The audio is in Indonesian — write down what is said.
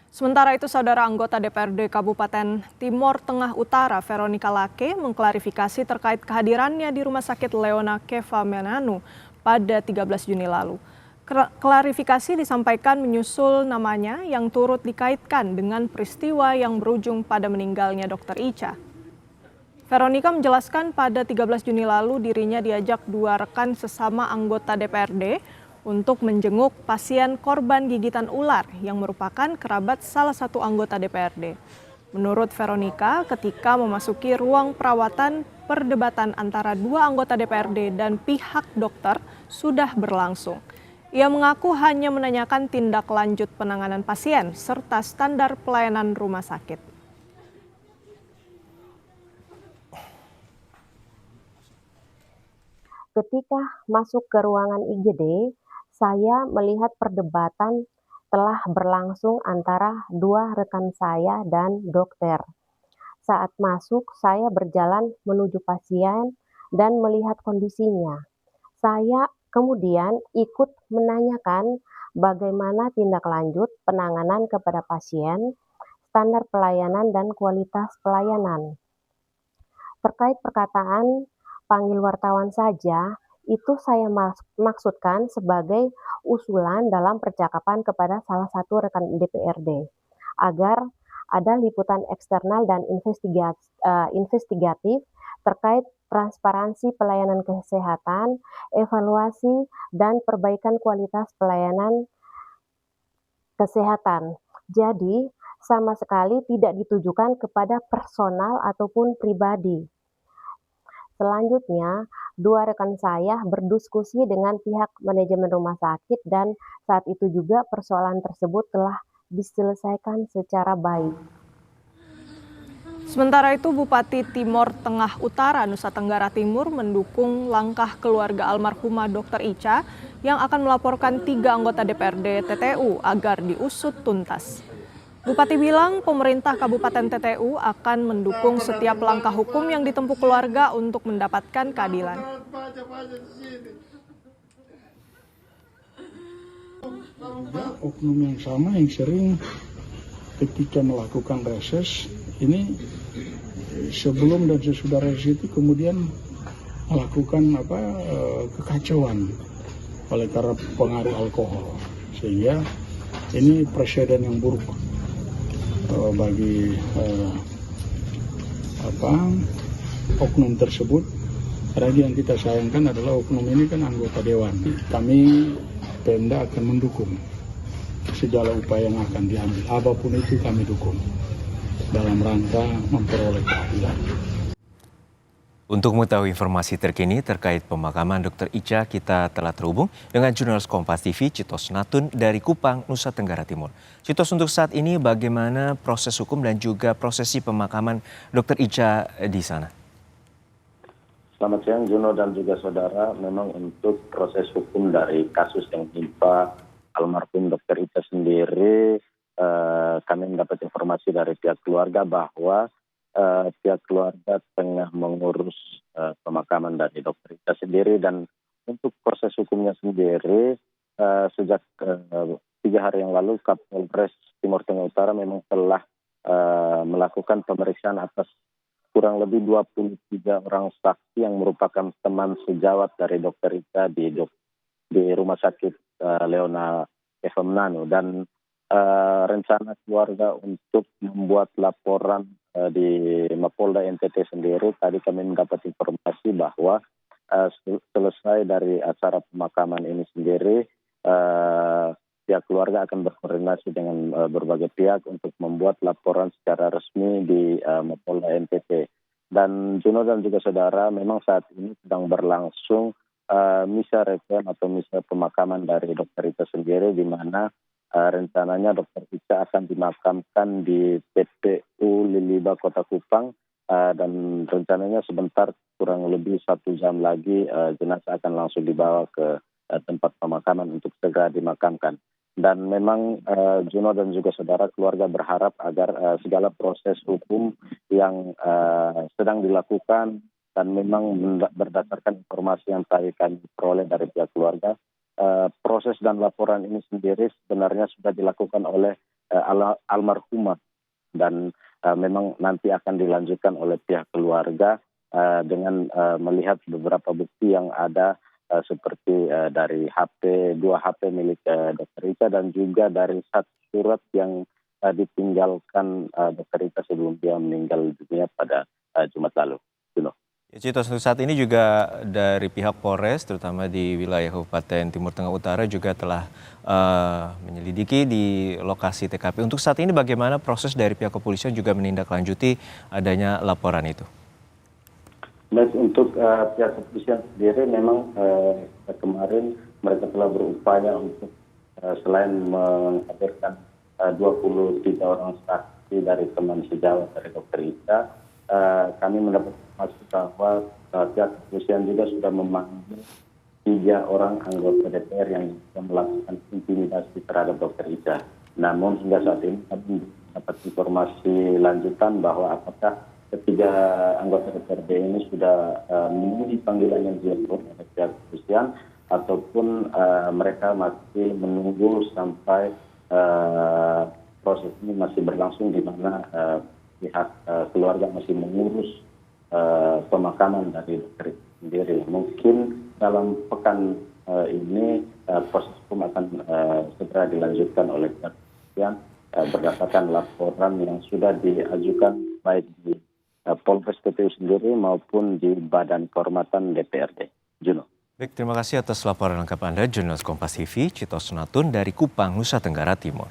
Sementara itu, saudara anggota DPRD Kabupaten Timor Tengah Utara, Veronica Lake, mengklarifikasi terkait kehadirannya di Rumah Sakit Leona Keva Menanu pada 13 Juni lalu. Klarifikasi disampaikan menyusul namanya yang turut dikaitkan dengan peristiwa yang berujung pada meninggalnya Dr. Ica. Veronica menjelaskan pada 13 Juni lalu dirinya diajak dua rekan sesama anggota DPRD untuk menjenguk pasien korban gigitan ular yang merupakan kerabat salah satu anggota DPRD. Menurut Veronica, ketika memasuki ruang perawatan, perdebatan antara dua anggota DPRD dan pihak dokter sudah berlangsung. Ia mengaku hanya menanyakan tindak lanjut penanganan pasien serta standar pelayanan rumah sakit. Ketika masuk ke ruangan IGD, saya melihat perdebatan telah berlangsung antara dua rekan saya dan dokter. Saat masuk, saya berjalan menuju pasien dan melihat kondisinya. Saya kemudian ikut menanyakan bagaimana tindak lanjut penanganan kepada pasien, standar pelayanan, dan kualitas pelayanan. Terkait perkataan panggil wartawan saja, itu saya maksudkan sebagai usulan dalam percakapan kepada salah satu rekan DPRD, agar ada liputan eksternal dan investigatif terkait transparansi pelayanan kesehatan, evaluasi, dan perbaikan kualitas pelayanan kesehatan. Jadi, sama sekali tidak ditujukan kepada personal ataupun pribadi. Selanjutnya, dua rekan saya berdiskusi dengan pihak manajemen rumah sakit dan saat itu juga persoalan tersebut telah diselesaikan secara baik. Sementara itu, Bupati Timor Tengah Utara, Nusa Tenggara Timur mendukung langkah keluarga almarhumah Dr. Ica yang akan melaporkan 3 anggota DPRD TTU agar diusut tuntas. Bupati bilang pemerintah Kabupaten TTU akan mendukung setiap langkah hukum yang ditempuh keluarga untuk mendapatkan keadilan. Oknum yang sama yang sering ketika melakukan reses ini sebelum dan sesudah reses itu kemudian melakukan kekacauan oleh karena pengaruh alkohol, sehingga ini presiden yang buruk bagi oknum tersebut. Karena yang kita sayangkan adalah oknum ini kan anggota dewan. Kami Pemda akan mendukung segala upaya yang akan diambil, apapun itu kami dukung dalam rangka memperoleh keadilan. Untuk mengetahui informasi terkini terkait pemakaman Dr. Ica, kita telah terhubung dengan jurnalis Kompas TV Citos Natun dari Kupang, Nusa Tenggara Timur. Citos, untuk saat ini bagaimana proses hukum dan juga prosesi pemakaman Dr. Ica di sana? Selamat siang Juno dan juga saudara. Memang untuk proses hukum dari kasus yang menimpa almarhum Dr. Ica sendiri, kami mendapat informasi dari pihak keluarga bahwa pihak keluarga tengah mengurus pemakaman dari Dr. Ica sendiri, dan untuk proses hukumnya sendiri sejak 3 hari yang lalu Kapolres Timor Tengah Utara memang telah melakukan pemeriksaan atas kurang lebih 23 orang saksi yang merupakan teman sejawat dari Dr. Ica di Rumah Sakit Leona Keva Menanu, dan rencana keluarga untuk membuat laporan di Mapolda NTT sendiri. Tadi kami mendapat informasi bahwa selesai dari acara pemakaman ini sendiri, pihak keluarga akan berkoordinasi dengan berbagai pihak untuk membuat laporan secara resmi di Mapolda NTT. Dan Juno dan juga saudara, memang saat ini sedang berlangsung misa requiem atau misa pemakaman dari Dr. Ica sendiri, di mana rencananya Dr. Ica akan dimakamkan di TPU Liliba Kota Kupang, dan rencananya sebentar kurang lebih 1 jam lagi jenazah akan langsung dibawa ke tempat pemakaman untuk segera dimakamkan. Dan memang Juno dan juga saudara, keluarga berharap agar segala proses hukum yang sedang dilakukan, dan memang berdasarkan informasi yang tadi kami peroleh dari pihak keluarga, proses dan laporan ini sendiri sebenarnya sudah dilakukan oleh almarhumah, dan memang nanti akan dilanjutkan oleh pihak keluarga dengan melihat beberapa bukti yang ada seperti dari dua HP milik Dr. Ica, dan juga dari satu surat yang ditinggalkan Dr. Ica sebelum dia meninggal dunia pada Jumat lalu. Ya, Citos, untuk saat ini juga dari pihak Polres, terutama di wilayah Kabupaten Timur Tengah Utara juga telah menyelidiki di lokasi TKP. Untuk saat ini bagaimana proses dari pihak kepolisian juga menindaklanjuti adanya laporan itu? Baik, untuk pihak kepolisian sendiri memang kemarin mereka telah berupaya untuk selain menghadirkan 23 orang saksi dari teman sejawat dari Dr. Ica, kami mendapat informasi bahwa pihak kepolisian juga sudah memanggil 3 orang anggota DPR yang melakukan intimidasi terhadap Dr. Ica. Namun hingga saat ini kami dapat informasi lanjutan bahwa apakah ketiga anggota DPRD ini sudah memenuhi panggilan yang dilakukan oleh pihak kepolisian, ataupun mereka masih menunggu sampai proses ini masih berlangsung, di mana pihak keluarga masih mengurus pemakaman dari dokter sendiri. Mungkin dalam pekan ini proses hukum akan segera dilanjutkan oleh pihak kepolisian berdasarkan laporan yang sudah diajukan baik di Polres TPU sendiri maupun di Badan Kehormatan DPRD. Juno. Baik, terima kasih atas laporan lengkap Anda, jurnalis Kompas TV, Citos Natun dari Kupang, Nusa Tenggara Timur.